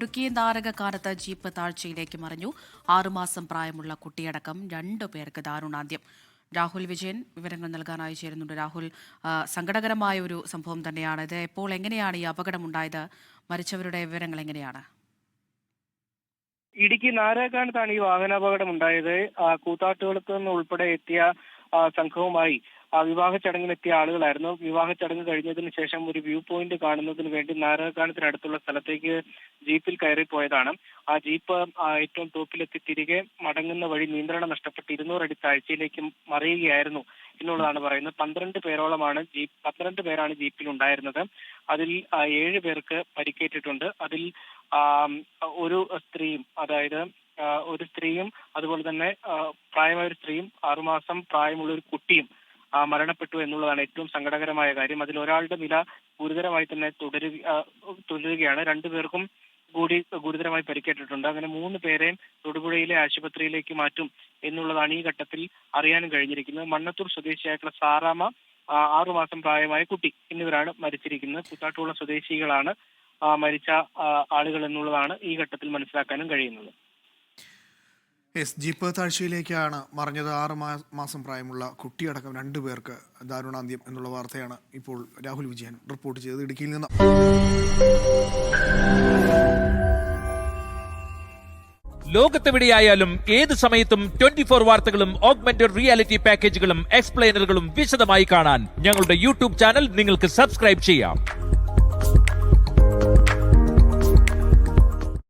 Idukki നാരകക്കാനത്ത് jeep താഴ്ചയിലേക്ക് മറിഞ്ഞു. 6 മാസം പ്രായമുള്ള കുട്ടിയടക്കം 2 പേർക്ക് ദാരുണാന്ത്യം. രാഹുൽ വിജയൻ വിവരങ്ങൾ നൽകാനായി ചേരുന്നുണ്ട്. രാഹുൽ, സങ്കടകരമായ ഒരു സംഭവം തന്നെയാണ് ഇത്. ഇപ്പോൾ എങ്ങനെയാണ് ഈ അപകടമുണ്ടായത്? മരിച്ചവരുടെ വിവരങ്ങൾ എങ്ങനെയാണ്? ഇടുക്കി നാരകക്കാനത്താണ് ഈ വാഹനാപകടം ഉണ്ടായത്. കൂത്താട്ടുകുളത്ത് നിന്ന് ഉൾപ്പെടെ എത്തിയ സംഘവുമായി വിവാഹ ചടങ്ങിനെത്തിയ ആളുകളായിരുന്നു. വിവാഹ ചടങ്ങ് കഴിഞ്ഞതിന് ശേഷം ഒരു വ്യൂ പോയിന്റ് കാണുന്നതിന് വേണ്ടി നാരകക്കാനത്തിനടുത്തുള്ള സ്ഥലത്തേക്ക് ജീപ്പിൽ കയറിപ്പോയതാണ്. ആ ജീപ്പ് ഏറ്റവും ടോപ്പിലെത്തി തിരികെ മടങ്ങുന്ന വഴി നിയന്ത്രണം നഷ്ടപ്പെട്ട് 200 അടി താഴ്ചയിലേക്ക് മറിയുകയായിരുന്നു എന്നുള്ളതാണ് പറയുന്നത്. 12 പേരാണ് ജീപ്പിൽ ഉണ്ടായിരുന്നത്. അതിൽ 7 പേർക്ക് പരിക്കേറ്റിട്ടുണ്ട്. അതിൽ ഒരു സ്ത്രീയും, അതായത് ഒരു സ്ത്രീയും അതുപോലെ തന്നെ പ്രായമായ ഒരു സ്ത്രീയും 6 മാസം പ്രായമുള്ള ഒരു കുട്ടിയും മരണപ്പെട്ടു എന്നുള്ളതാണ് ഏറ്റവും സങ്കടകരമായ കാര്യം. അതിൽ ഒരാളുടെ നില ഗുരുതരമായി തന്നെ തുടരുകയാണ്. 2 പേർക്കും കൂടി ഗുരുതരമായി പരിക്കേറ്റിട്ടുണ്ട്. അങ്ങനെ 3 പേരെ തൊടുപുഴയിലെ ആശുപത്രിയിലേക്ക് മാറ്റും എന്നുള്ളതാണ് ഈ ഘട്ടത്തിൽ അറിയാനും കഴിഞ്ഞിരിക്കുന്നത്. മണ്ണത്തൂർ സ്വദേശിയായിട്ടുള്ള സാറാമ, 6 മാസം പ്രായമായ കുട്ടി എന്നിവരാണ് മരിച്ചിരിക്കുന്നത്. കൂത്താട്ടുകുളം സ്വദേശികളാണ് മരിച്ച ആളുകൾ എന്നുള്ളതാണ് ഈ ഘട്ടത്തിൽ മനസ്സിലാക്കാനും കഴിയുന്നത്. ജീപ്പ് താഴ്ചയിലേക്കാണ് മറിഞ്ഞത്. 6 മാസം പ്രായമുള്ള കുട്ടിയടക്കം 2 പേർക്ക് ദാരുണാന്ത്യം എന്നുള്ള വാർത്തയാണ് ഇപ്പോൾ രാഹുൽ വിജയൻ റിപ്പോർട്ട് ചെയ്തത് ഇടുക്കിയിൽ നിന്ന്. ലോകത്തെവിടെയായാലും ഏത് സമയത്തും 24 വാർത്തകളും ഓഗ്മെന്റഡ് റിയാലിറ്റി പാക്കേജുകളും എക്സ്പ്ലെയിനറുകളും വിശദമായി കാണാൻ ഞങ്ങളുടെ യൂട്യൂബ് ചാനൽ നിങ്ങൾക്ക് സബ്സ്ക്രൈബ് ചെയ്യാം.